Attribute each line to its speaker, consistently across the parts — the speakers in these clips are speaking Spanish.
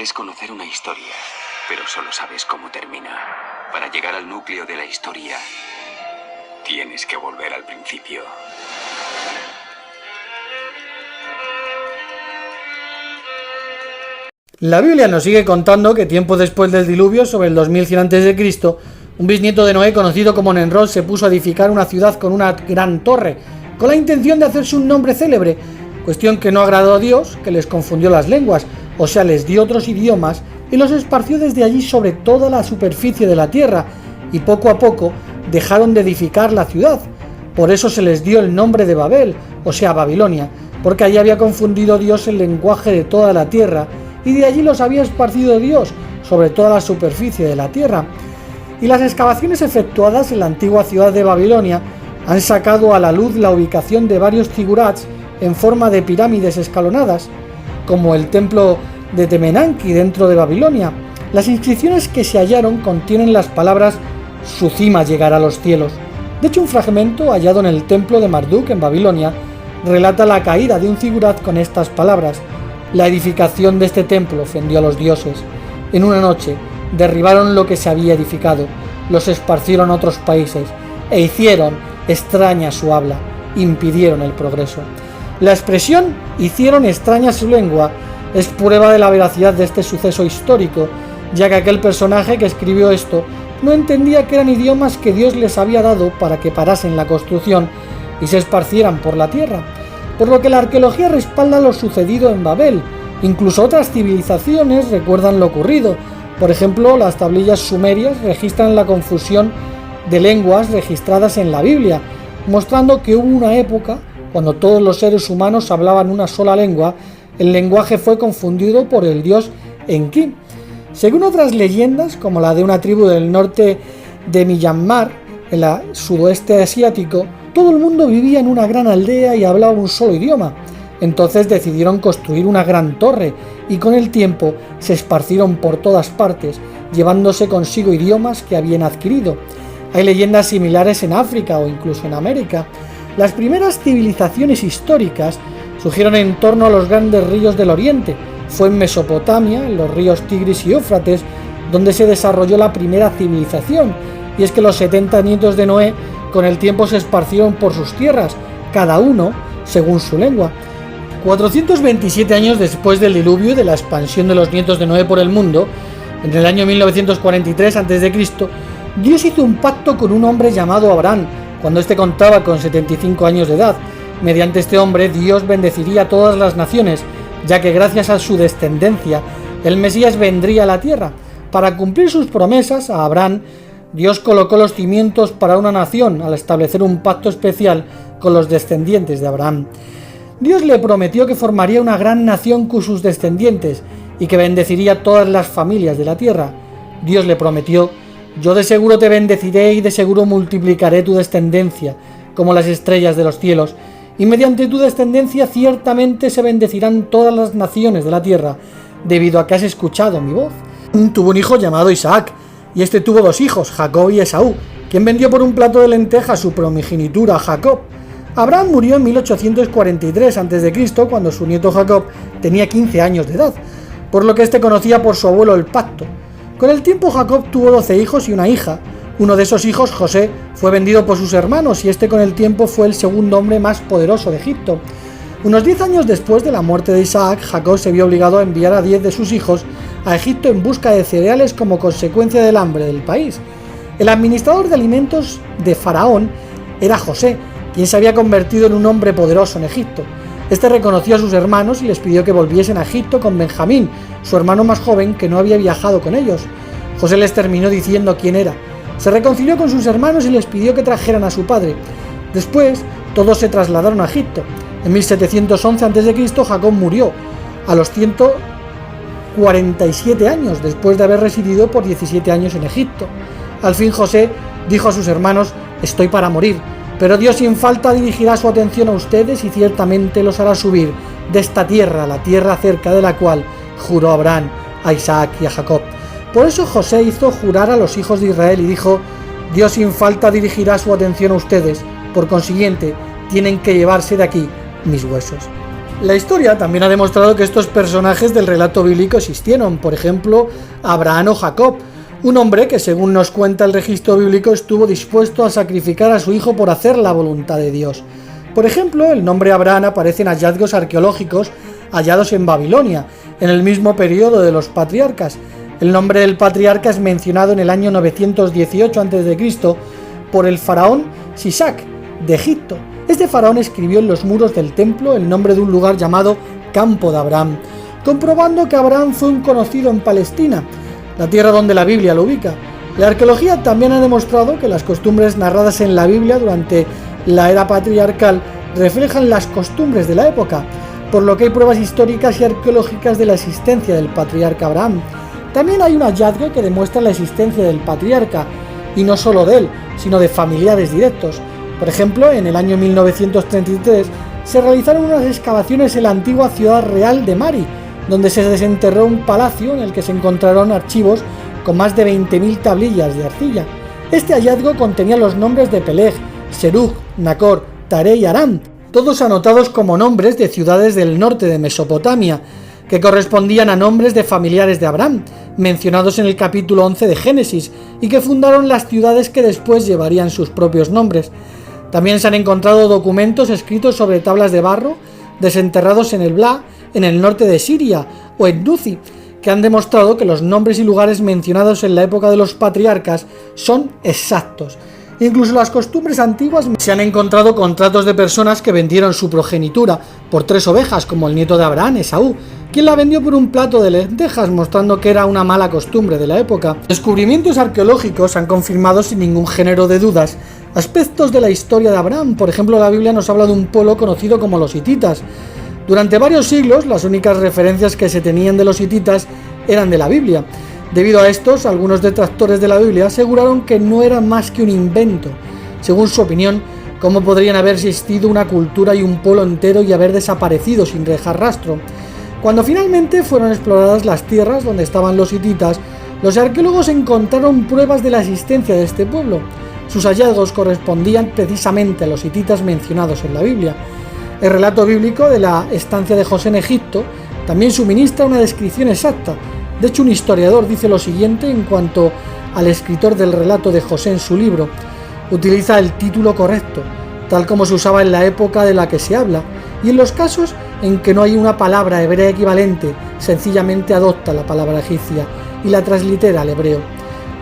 Speaker 1: Crees conocer una historia, pero solo sabes cómo termina. Para llegar al núcleo de la historia, tienes que volver al principio.
Speaker 2: La Biblia nos sigue contando que tiempo después del diluvio, sobre el 2100 a.C., un bisnieto de Noé conocido como Nimrod se puso a edificar una ciudad con una gran torre, con la intención de hacerse un nombre célebre, cuestión que no agradó a Dios, que les confundió las lenguas, o sea, les dio otros idiomas y los esparció desde allí sobre toda la superficie de la tierra, y poco a poco dejaron de edificar la ciudad. Por eso se les dio el nombre de Babel, o sea, Babilonia, porque allí había confundido Dios el lenguaje de toda la tierra, y de allí los había esparcido Dios sobre toda la superficie de la tierra. Y las excavaciones efectuadas en la antigua ciudad de Babilonia han sacado a la luz la ubicación de varios zigurats en forma de pirámides escalonadas, como el templo de Temenanki dentro de Babilonia. Las inscripciones que se hallaron contienen las palabras «Su cima llegará a los cielos». De hecho, un fragmento hallado en el templo de Marduk en Babilonia relata la caída de un zigurat con estas palabras: «La edificación de este templo ofendió a los dioses. En una noche derribaron lo que se había edificado, los esparcieron a otros países e hicieron extraña su habla, impidieron el progreso». La expresión «hicieron extraña su lengua» es prueba de la veracidad de este suceso histórico, ya que aquel personaje que escribió esto no entendía que eran idiomas que Dios les había dado para que parasen la construcción y se esparcieran por la tierra, por lo que la arqueología respalda lo sucedido en Babel. Incluso otras civilizaciones recuerdan lo ocurrido. Por ejemplo, las tablillas sumerias registran la confusión de lenguas registradas en la Biblia, mostrando que hubo una época cuando todos los seres humanos hablaban una sola lengua. El lenguaje fue confundido por el dios Enki. Según otras leyendas, como la de una tribu del norte de Myanmar, en el sudoeste asiático, todo el mundo vivía en una gran aldea y hablaba un solo idioma. Entonces decidieron construir una gran torre y con el tiempo se esparcieron por todas partes, llevándose consigo idiomas que habían adquirido. Hay leyendas similares en África o incluso en América. Las primeras civilizaciones históricas surgieron en torno a los grandes ríos del Oriente. Fue en Mesopotamia, en los ríos Tigris y Éufrates, donde se desarrolló la primera civilización, y es que los 70 nietos de Noé con el tiempo se esparcieron por sus tierras, cada uno según su lengua. 427 años después del diluvio y de la expansión de los nietos de Noé por el mundo, en el año 1943 a.C., Dios hizo un pacto con un hombre llamado Abraham, cuando éste contaba con 75 años de edad. Mediante este hombre, Dios bendeciría a todas las naciones, ya que gracias a su descendencia, el Mesías vendría a la tierra. Para cumplir sus promesas a Abraham, Dios colocó los cimientos para una nación al establecer un pacto especial con los descendientes de Abraham. Dios le prometió que formaría una gran nación con sus descendientes y que bendeciría todas las familias de la tierra. Dios le prometió: «Yo de seguro te bendeciré y de seguro multiplicaré tu descendencia como las estrellas de los cielos, y mediante tu descendencia ciertamente se bendecirán todas las naciones de la tierra, debido a que has escuchado mi voz». Tuvo un hijo llamado Isaac, y este tuvo dos hijos, Jacob y Esaú, quien vendió por un plato de lentejas su primogenitura a Jacob. Abraham murió en 1843 a.C., cuando su nieto Jacob tenía 15 años de edad, por lo que este conocía por su abuelo el pacto. Con el tiempo Jacob tuvo 12 hijos y una hija. Uno de esos hijos, José, fue vendido por sus hermanos y este con el tiempo fue el segundo hombre más poderoso de Egipto. Unos 10 años después de la muerte de Isaac, Jacob se vio obligado a enviar a 10 de sus hijos a Egipto en busca de cereales como consecuencia del hambre del país. El administrador de alimentos de Faraón era José, quien se había convertido en un hombre poderoso en Egipto. Este reconoció a sus hermanos y les pidió que volviesen a Egipto con Benjamín, su hermano más joven, que no había viajado con ellos. José les terminó diciendo quién era. Se reconcilió con sus hermanos y les pidió que trajeran a su padre. Después, todos se trasladaron a Egipto. En 1711 a.C., Jacob murió a los 147 años, después de haber residido por 17 años en Egipto. Al fin José dijo a sus hermanos: «Estoy para morir, pero Dios sin falta dirigirá su atención a ustedes y ciertamente los hará subir de esta tierra, la tierra acerca de la cual juró Abraham, a Isaac y a Jacob». Por eso José hizo jurar a los hijos de Israel y dijo: «Dios sin falta dirigirá su atención a ustedes, por consiguiente, tienen que llevarse de aquí mis huesos». La historia también ha demostrado que estos personajes del relato bíblico existieron, por ejemplo, Abraham o Jacob, un hombre que, según nos cuenta el registro bíblico, estuvo dispuesto a sacrificar a su hijo por hacer la voluntad de Dios. Por ejemplo, el nombre Abraham aparece en hallazgos arqueológicos hallados en Babilonia, en el mismo periodo de los patriarcas. El nombre del patriarca es mencionado en el año 918 a.C. por el faraón Sisac, de Egipto. Este faraón escribió en los muros del templo el nombre de un lugar llamado Campo de Abraham, comprobando que Abraham fue un conocido en Palestina, la tierra donde la Biblia lo ubica. La arqueología también ha demostrado que las costumbres narradas en la Biblia durante la era patriarcal reflejan las costumbres de la época, por lo que hay pruebas históricas y arqueológicas de la existencia del patriarca Abraham. También hay un hallazgo que demuestra la existencia del patriarca, y no solo de él, sino de familiares directos. Por ejemplo, en el año 1933 se realizaron unas excavaciones en la antigua ciudad real de Mari, donde se desenterró un palacio en el que se encontraron archivos con más de 20.000 tablillas de arcilla. Este hallazgo contenía los nombres de Peleg, Serug, Nacor, Taré y Aram, todos anotados como nombres de ciudades del norte de Mesopotamia, que correspondían a nombres de familiares de Abraham, mencionados en el capítulo 11 de Génesis, y que fundaron las ciudades que después llevarían sus propios nombres. También se han encontrado documentos escritos sobre tablas de barro desenterrados en el Bla, en el norte de Siria, o en Duzi, que han demostrado que los nombres y lugares mencionados en la época de los patriarcas son exactos. Incluso las costumbres antiguas se han encontrado contratos de personas que vendieron su progenitura por 3 ovejas, como el nieto de Abraham, Esaú, quien la vendió por un plato de lentejas, mostrando que era una mala costumbre de la época. Descubrimientos arqueológicos han confirmado sin ningún género de dudas aspectos de la historia de Abraham. Por ejemplo, la Biblia nos habla de un pueblo conocido como los hititas. Durante varios siglos, las únicas referencias que se tenían de los hititas eran de la Biblia. Debido a estos, algunos detractores de la Biblia aseguraron que no era más que un invento. Según su opinión, ¿cómo podrían haber existido una cultura y un pueblo entero y haber desaparecido sin dejar rastro? Cuando finalmente fueron exploradas las tierras donde estaban los hititas, los arqueólogos encontraron pruebas de la existencia de este pueblo. Sus hallazgos correspondían precisamente a los hititas mencionados en la Biblia. El relato bíblico de la estancia de José en Egipto también suministra una descripción exacta. De hecho, un historiador dice lo siguiente en cuanto al escritor del relato de José en su libro: utiliza el título correcto, tal como se usaba en la época de la que se habla, y en los casos en que no hay una palabra hebrea equivalente, sencillamente adopta la palabra egipcia y la translitera al hebreo.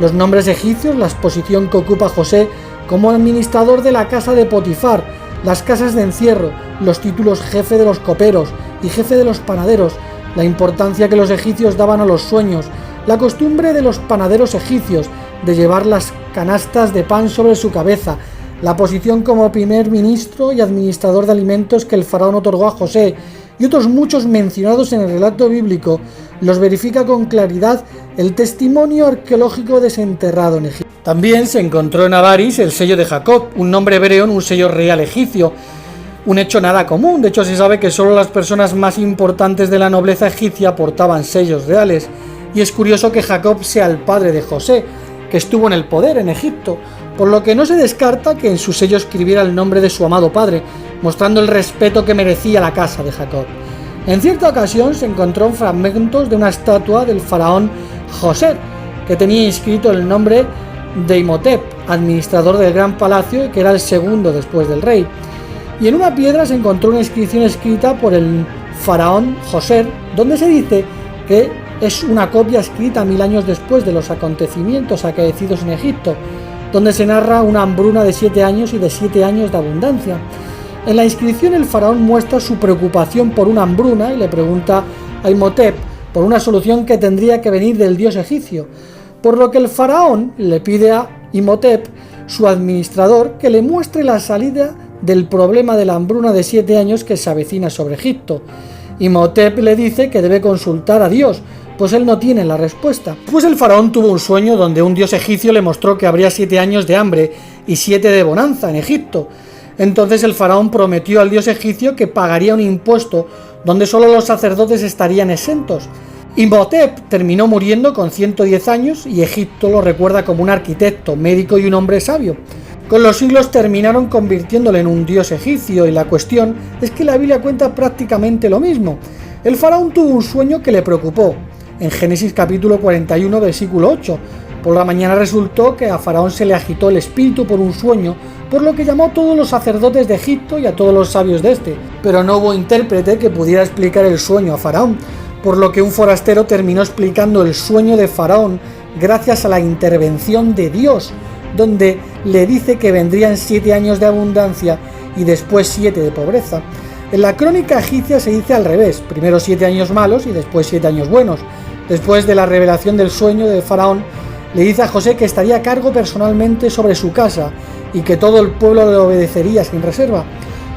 Speaker 2: Los nombres egipcios, la posición que ocupa José como administrador de la casa de Potifar, las casas de encierro, los títulos jefe de los coperos y jefe de los panaderos, la importancia que los egipcios daban a los sueños, la costumbre de los panaderos egipcios de llevar las canastas de pan sobre su cabeza, la posición como primer ministro y administrador de alimentos que el faraón otorgó a José, y otros muchos mencionados en el relato bíblico, los verifica con claridad el testimonio arqueológico desenterrado en Egipto. También se encontró en Avaris el sello de Jacob, un nombre hebreo en un sello real egipcio, un hecho nada común. De hecho, se sabe que solo las personas más importantes de la nobleza egipcia portaban sellos reales, y es curioso que Jacob sea el padre de José, que estuvo en el poder en Egipto, por lo que no se descarta que en su sello escribiera el nombre de su amado padre, mostrando el respeto que merecía la casa de Jacob. En cierta ocasión se encontró fragmentos de una estatua del faraón José, que tenía inscrito el nombre de Imhotep, administrador del gran palacio, que era el segundo después del rey. Y en una piedra se encontró una inscripción escrita por el faraón José, donde se dice que es una copia escrita 1000 años después de los acontecimientos acaecidos en Egipto, donde se narra una hambruna de 7 años y de 7 años de abundancia. En la inscripción el faraón muestra su preocupación por una hambruna y le pregunta a Imhotep por una solución que tendría que venir del dios egipcio, por lo que el faraón le pide a Imhotep, su administrador, que le muestre la salida del problema de la hambruna de 7 años que se avecina sobre Egipto. Imhotep le dice que debe consultar a Dios, pues él no tiene la respuesta. Pues el faraón tuvo un sueño donde un dios egipcio le mostró que habría 7 años de hambre y 7 de bonanza en Egipto. Entonces el faraón prometió al dios egipcio que pagaría un impuesto donde solo los sacerdotes estarían exentos. Imhotep terminó muriendo con 110 años y Egipto lo recuerda como un arquitecto, médico y un hombre sabio. Con los siglos terminaron convirtiéndole en un dios egipcio, y la cuestión es que la Biblia cuenta prácticamente lo mismo. El faraón tuvo un sueño que le preocupó. En Génesis capítulo 41, versículo 8, por la mañana resultó que a Faraón se le agitó el espíritu por un sueño, por lo que llamó a todos los sacerdotes de Egipto y a todos los sabios de este, pero no hubo intérprete que pudiera explicar el sueño a Faraón, por lo que un forastero terminó explicando el sueño de Faraón gracias a la intervención de Dios, donde le dice que vendrían 7 años de abundancia y después 7 de pobreza. En la crónica egipcia se dice al revés, primero 7 años malos y después 7 años buenos. Después de la revelación del sueño de Faraón, le dice a José que estaría a cargo personalmente sobre su casa y que todo el pueblo le obedecería sin reserva.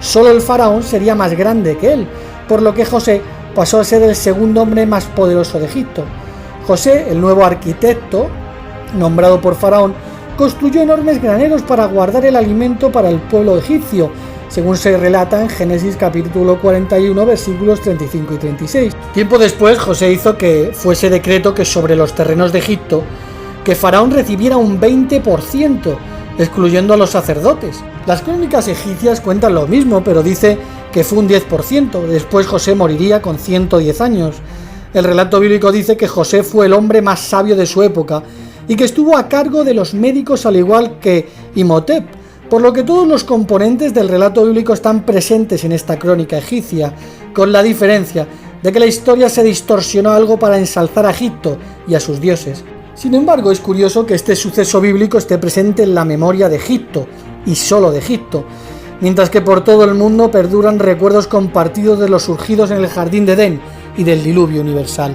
Speaker 2: Solo el faraón sería más grande que él, por lo que José pasó a ser el segundo hombre más poderoso de Egipto. José, el nuevo arquitecto, nombrado por Faraón, construyó enormes graneros para guardar el alimento para el pueblo egipcio, según se relata en Génesis capítulo 41, versículos 35 y 36. Tiempo después, José hizo que fuese decreto que sobre los terrenos de Egipto, que Faraón recibiera un 20%, excluyendo a los sacerdotes. Las crónicas egipcias cuentan lo mismo, pero dice que fue un 10%, después José moriría con 110 años. El relato bíblico dice que José fue el hombre más sabio de su época y que estuvo a cargo de los médicos al igual que Imhotep, por lo que todos los componentes del relato bíblico están presentes en esta crónica egipcia, con la diferencia de que la historia se distorsionó algo para ensalzar a Egipto y a sus dioses. Sin embargo, es curioso que este suceso bíblico esté presente en la memoria de Egipto, y solo de Egipto, mientras que por todo el mundo perduran recuerdos compartidos de los surgidos en el jardín de Edén y del diluvio universal.